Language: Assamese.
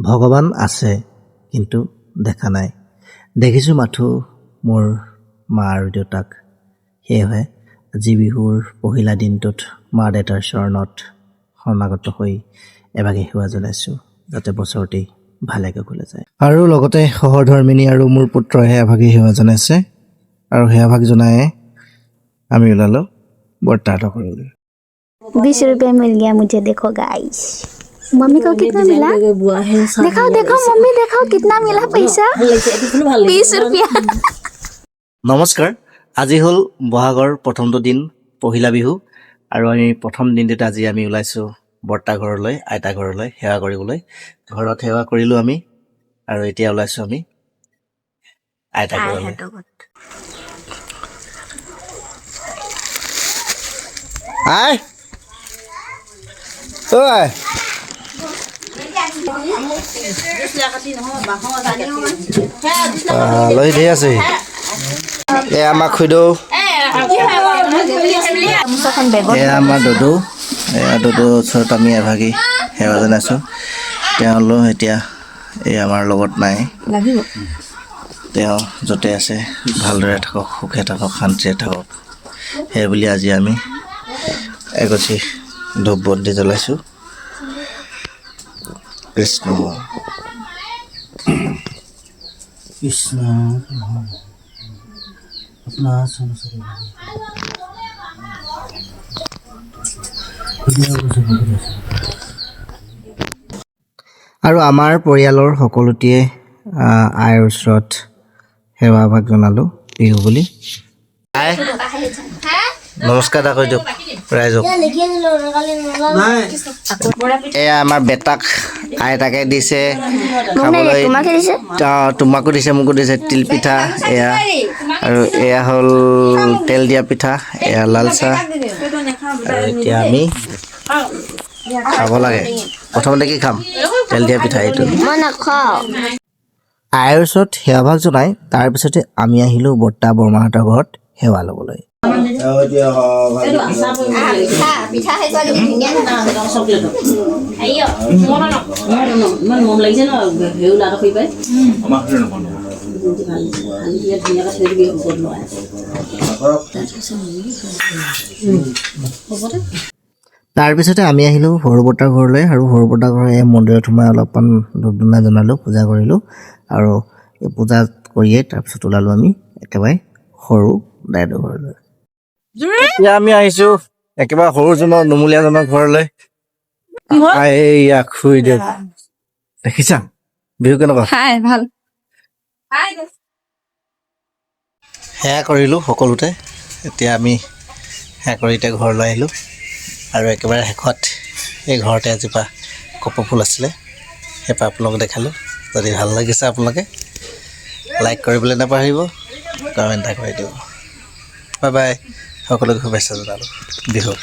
ভগৱান আছে কিন্তু দেখা নাই দেখিছোঁ মাথো মোৰ মা আৰু দেউতাক সেয়েহে আজি বিহুৰ পহিলা দিনটোত মা দেউতাৰ চৰণত সমাগত হৈ এভাগি সেৱা জনাইছোঁ যাতে বছৰটি ভালেকৈ গ'লে যায় আৰু লগতে সহধৰ্মিনী আৰু মোৰ পুত্ৰইহে এভাগি সেৱা জনাইছে আৰু সেৱাভাগ জনাই আমি ওলালোঁ बर्ताटा करोगे 20 रुपए मिल गया मुझे देखो गाइस मम्मी को कितना मिला दिखाओ देखो मम्मी देखो कितना मिला पैसा 20 रुपया नमस्कार আজি হল বহাগৰ প্ৰথমটো দিন পহিলা বিহু আৰু আমি প্ৰথম দিনটোত আজি আমি ওলাইছো বৰ্তা ঘৰলৈ আইতা ঘৰলৈ সেৱা কৰিবলৈ ঘৰত সেৱা কৰিলো আমি আৰু এতিয়া ওলাইছো আমি আইতা ঘৰলৈ আই ঐ লৈ দি আছে এ আমাৰ খুইদৌ এ আমাৰ দদৌ এয়া দদৌ ওচৰত আমি এভাগি সেৱা জনাইছোঁ তেওঁলোক এতিয়া এই আমাৰ লগত নাই তেওঁ য'তে আছে ভালদৰে থাকক সুখে থাকক শান্তিৰে থাকক সেই বুলি আজি আমি এগছি ধূপ বন্তি জ্বলাইছোঁ কৃষ্ণ কৃষ্ণ আৰু আমাৰ পৰিয়ালৰ সকলোটিয়ে আইৰ ওচৰত সেৱাভাগ জনালোঁ বিহু বুলি আই নমস্কাৰ কৈ দিয়ক ৰাইজক এয়া আমাৰ বেটাক আইতাকে দিছে খাবলৈ তোমাকো দিছে মোকো দিছে তিল পিঠা এয়া আৰু এয়া হ'ল তেল দিয়া পিঠা এয়া লাল চাহ আৰু এতিয়া আমি খাব লাগে প্ৰথমতে কি খাম তেল দিয়া পিঠা এইটো আইৰ ওচৰত সেৱাভাগ জনাই তাৰপিছতে আমি আহিলোঁ বৰ্তা বৰমাহঁতৰ ঘৰত সেৱা ল'বলৈ তাৰপিছতে আমি আহিলোঁ সৰু বৰ্তাৰ ঘৰলৈ আৰু সৰু বৰ্তাৰ ঘৰৰ এই মন্দিৰত সোমাই অলপমান ধূপ ধূনা জনালোঁ পূজা কৰিলোঁ আৰু এই পূজা কৰিয়ে তাৰপিছত ওলালোঁ আমি একেবাৰে সৰু দাইদেউ ঘৰলৈ এতিয়া আমি আহিছোঁ একেবাৰে সৰুজনৰ নুমলীয়াজনৰ ঘৰলৈ এইয়া খুই দিয়ক দেখিছা বিহু কেনেকুৱা ভাল সেয়া কৰিলোঁ সকলোতে এতিয়া আমি সেয়া কৰি এতিয়া ঘৰলৈ আহিলোঁ আৰু একেবাৰে শেষত এই ঘৰতে এজোপা কপৌ ফুল আছিলে সেইপা আপোনালোকক দেখালোঁ যদি ভাল লাগিছে আপোনালোকে লাইক কৰিবলৈ নাপাহৰিব কমেণ্ট এটা কৰি দিব বাই বাই সকলোকে শুভেচ্ছা জনালোঁ বিহুৰ